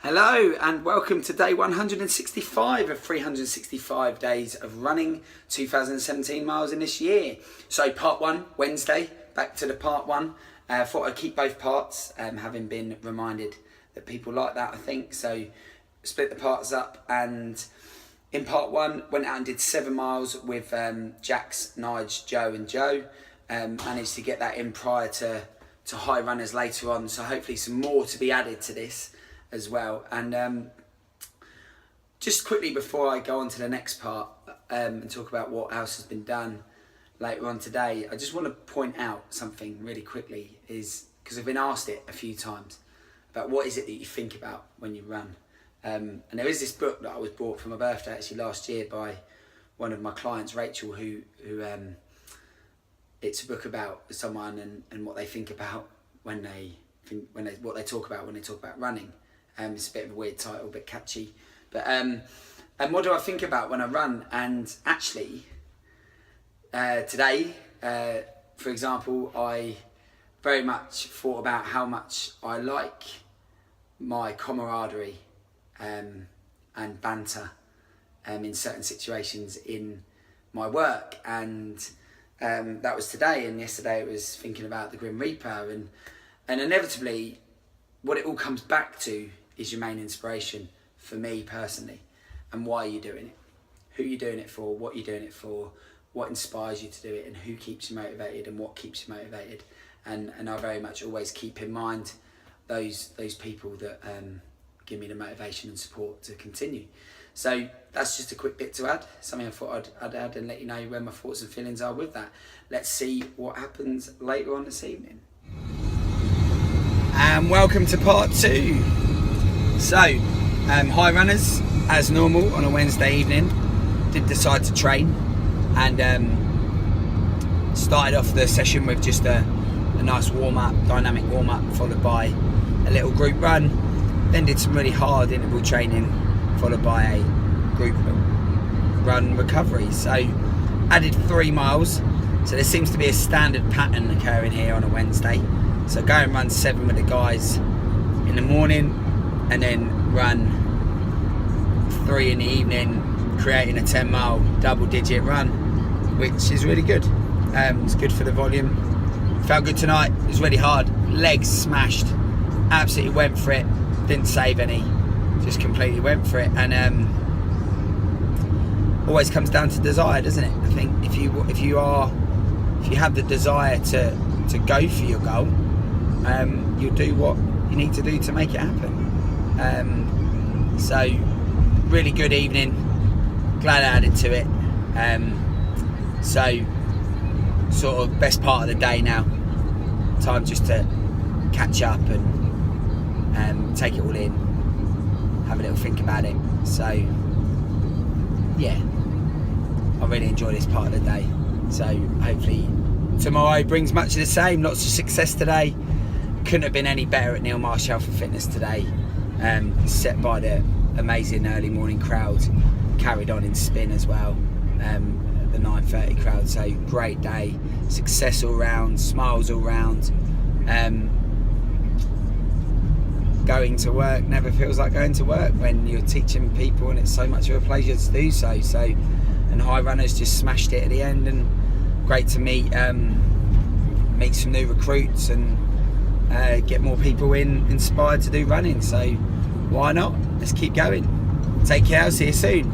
Hello and welcome to day 165 of 365 days of running, 2017 miles in this year. So part one, Wednesday, back to the part one. Thought I'd keep both parts, having been reminded that people like that, I think. So split the parts up, and in part one, went out and did 7 miles with Jax, Nige, Joe and Joe. Managed to get that in prior to high runners later on. So hopefully some more to be added to this as well. And just quickly before I go on to the next part and talk about what else has been done later on today, I just want to point out something really quickly, is because I've been asked it a few times about what is it that you think about when you run. And there is this book that I was bought for my birthday actually last year by one of my clients, Rachel, who it's a book about someone and what they think about what they talk about when they talk about running. It's a bit of a weird title, a bit catchy, but and what do I think about when I run? And actually, today, for example, I very much thought about how much I like my camaraderie and banter in certain situations in my work, and that was today. And yesterday it was thinking about the Grim Reaper, and inevitably what it all comes back to is your main inspiration for me personally, and why you're doing it, who you're doing it for, what you're doing it for, what inspires you to do it, and who keeps you motivated and what keeps you motivated. And I very much always keep in mind those people that give me the motivation and support to continue. So that's just a quick bit to add, something I thought I'd add and let you know where my thoughts and feelings are with that. Let's see what happens later on this evening. And welcome to part two. So, high runners, as normal on a Wednesday evening, did decide to train, and started off the session with just a nice warm-up, dynamic warm-up, followed by a little group run, then did some really hard interval training, followed by a group run recovery. So, added 3 miles, so there seems to be a standard pattern occurring here on a Wednesday. So go and run 7 with the guys in the morning, and then run 3 in the evening, creating a 10-mile double-digit run, which is really good. It's good for the volume. Felt good tonight. It was really hard. Legs smashed. Absolutely went for it. Didn't save any. Just completely went for it. And always comes down to desire, doesn't it? I think if you have the desire to go for your goal, you'll do what you need to do to make it happen. So really good evening, glad I added to it. So sort of best part of the day now, time just to catch up and take it all in, have a little think about it. So yeah, I really enjoy this part of the day. So hopefully tomorrow brings much of the same. Lots of success today. Couldn't have been any better at Neil Marsh Health and Fitness today. Set by the amazing early morning crowd, carried on in spin as well, the 9:30 crowd. So great day, success all round, smiles all round. Going to work never feels like going to work when you're teaching people, and it's so much of a pleasure to do so. So, and high runners just smashed it at the end, and great to meet some new recruits and get more people inspired to do running. So why not? Let's keep going. Take care. I'll see you soon.